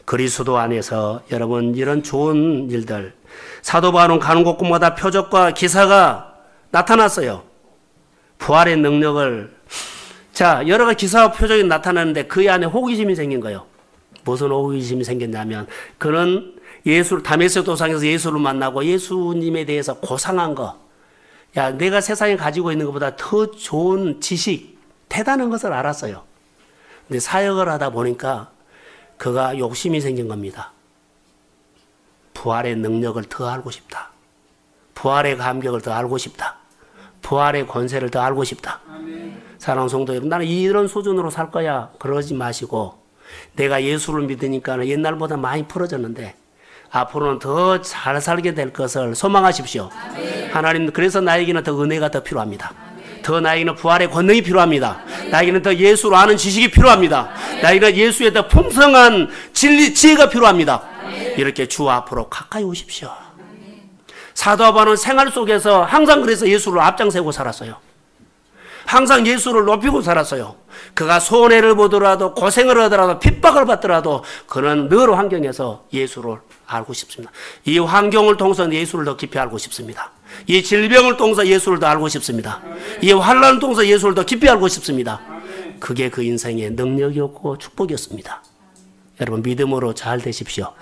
그리스도 안에서 여러분 이런 좋은 일들, 사도 바울은 가는 곳곳마다 표적과 기사가 나타났어요. 부활의 능력을, 여러 가지 기사와 표적이 나타나는데 그 안에 호기심이 생긴 거예요. 무슨 호기심이 생겼냐면 그는 다메섹 도상에서 예수를 만나고 예수님에 대해서 고상한 거, 내가 세상에 가지고 있는 것보다 더 좋은 지식, 대단한 것을 알았어요. 근데 사역을 하다 보니까 그가 욕심이 생긴 겁니다. 부활의 능력을 더 알고 싶다. 부활의 감격을 더 알고 싶다. 부활의 권세를 더 알고 싶다. 사랑하는 성도 여러분, 나는 이런 수준으로 살 거야. 그러지 마시고, 내가 예수를 믿으니까 옛날보다 많이 풀어졌는데 앞으로는 더 잘 살게 될 것을 소망하십시오. 하나님, 그래서 나에게는 더 은혜가 더 필요합니다. 더 나에게는 부활의 권능이 필요합니다. 나에게는 더 예수를 아는 지식이 필요합니다. 나에게는 예수의 더 풍성한 지혜가 필요합니다. 이렇게 주 앞으로 가까이 오십시오. 사도 바울은 생활 속에서 항상 그래서 예수를 앞장세고 살았어요. 항상 예수를 높이고 살았어요. 그가 손해를 보더라도, 고생을 하더라도, 핍박을 받더라도 그는 늘 환경에서 예수를 알고 싶습니다. 이 환경을 통해서 예수를 더 깊이 알고 싶습니다. 이 질병을 통해서 예수를 더 알고 싶습니다. 이 환난을 통해서 예수를 더 깊이 알고 싶습니다. 그게 그 인생의 능력이었고 축복이었습니다. 여러분 믿음으로 잘 되십시오.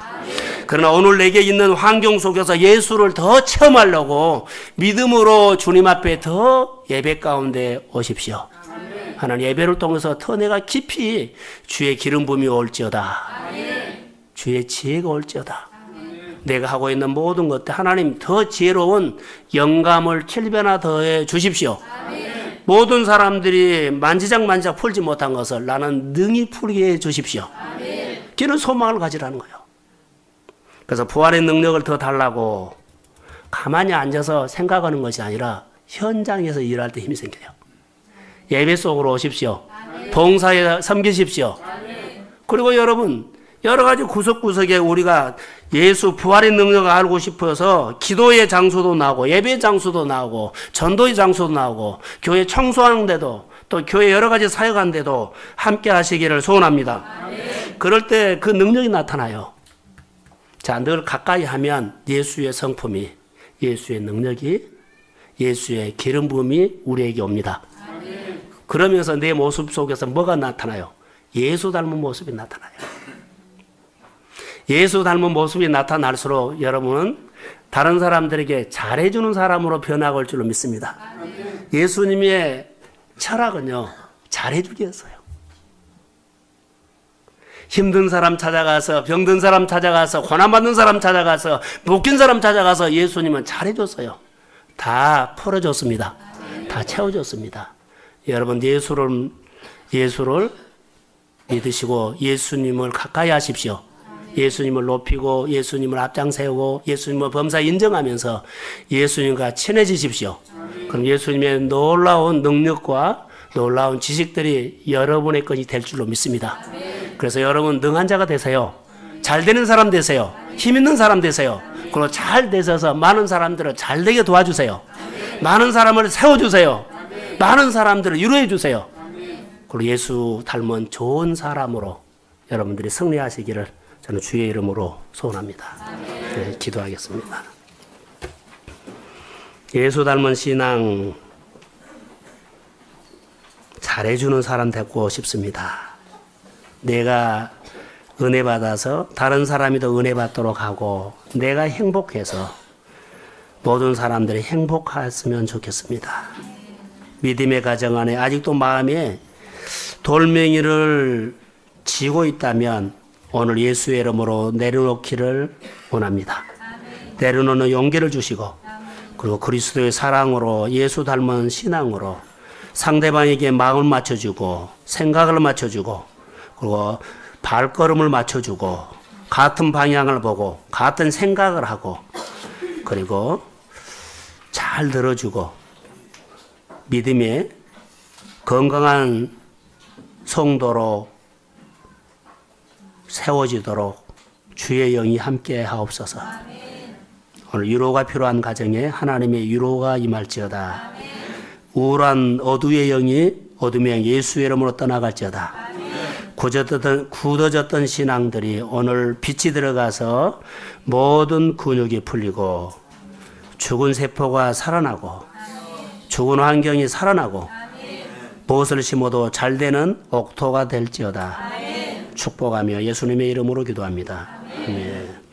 그러나 오늘 내게 있는 환경 속에서 예수를 더 체험하려고 믿음으로 주님 앞에 더 예배 가운데 오십시오. 하나님, 예배를 통해서 더 내가 깊이 주의 기름 부음이 올지어다. 주의 지혜가 올지어다. 내가 하고 있는 모든 것들 하나님 더 지혜로운 영감을 7배나 더해 주십시오. 모든 사람들이 만지작 풀지 못한 것을 나는 능히 풀게 해 주십시오. 그런 소망을 가지라는 거예요. 그래서 부활의 능력을 더 달라고 가만히 앉아서 생각하는 것이 아니라 현장에서 일할 때 힘이 생겨요. 예배 속으로 오십시오. 봉사에 섬기십시오. 그리고 여러분, 여러 가지 구석구석에 우리가 예수 부활의 능력을 알고 싶어서 기도의 장소도 나오고 예배 장소도 나오고 전도의 장소도 나오고 교회 청소하는데도 또 교회 여러 가지 사역하는데도 함께 하시기를 소원합니다. 그럴 때 그 능력이 나타나요. 자, 늘 가까이 하면 예수의 성품이, 예수의 능력이, 예수의 기름 부음이 우리에게 옵니다. 그러면서 내 모습 속에서 뭐가 나타나요? 예수 닮은 모습이 나타나요. 예수 닮은 모습이 나타날수록 여러분은 다른 사람들에게 잘해주는 사람으로 변화할 줄로 믿습니다. 예수님의 철학은요, 잘해주기였어요. 힘든 사람 찾아가서, 병든 사람 찾아가서, 고난받는 사람 찾아가서, 묶인 사람 찾아가서 예수님은 잘해줬어요. 다 풀어줬습니다. 다 채워줬습니다. 여러분, 예수를 믿으시고 예수님을 가까이 하십시오. 예수님을 높이고 예수님을 앞장 세우고 예수님을 범사 인정하면서 예수님과 친해지십시오. 그럼 예수님의 놀라운 능력과 놀라운 지식들이 여러분의 것이 될 줄로 믿습니다. 그래서 여러분 능한 자가 되세요. 잘 되는 사람 되세요. 힘 있는 사람 되세요. 그리고 잘 되셔서 많은 사람들을 잘 되게 도와주세요. 많은 사람을 세워주세요. 많은 사람들을 위로해 주세요. 그리고 예수 닮은 좋은 사람으로 여러분들이 승리하시기를 저는 주의 이름으로 소원합니다. 네, 기도하겠습니다. 예수 닮은 신앙 잘해주는 사람 되고 싶습니다. 내가 은혜 받아서 다른 사람이 더 은혜 받도록 하고 내가 행복해서 모든 사람들이 행복했으면 좋겠습니다. 믿음의 가정 안에 아직도 마음에 돌멩이를 쥐고 있다면 오늘 예수의 이름으로 내려놓기를 원합니다. 내려놓는 용기를 주시고 그리고 그리스도의 사랑으로 예수 닮은 신앙으로 상대방에게 마음을 맞춰주고 생각을 맞춰주고 그리고 발걸음을 맞춰주고 같은 방향을 보고 같은 생각을 하고 그리고 잘 들어주고 믿음의 건강한 성도로 세워지도록 주의 영이 함께 하옵소서. 오늘 위로가 필요한 가정에 하나님의 위로가 임할지어다. 우울한 어두의 영이 어둠의 영 예수의 이름으로 떠나갈지어다. 굳어졌던 신앙들이 오늘 빛이 들어가서 모든 근육이 풀리고 죽은 세포가 살아나고 죽은 환경이 살아나고 무엇을 심어도 잘 되는 옥토가 될지어다. 축복하며 예수님의 이름으로 기도합니다. 아멘.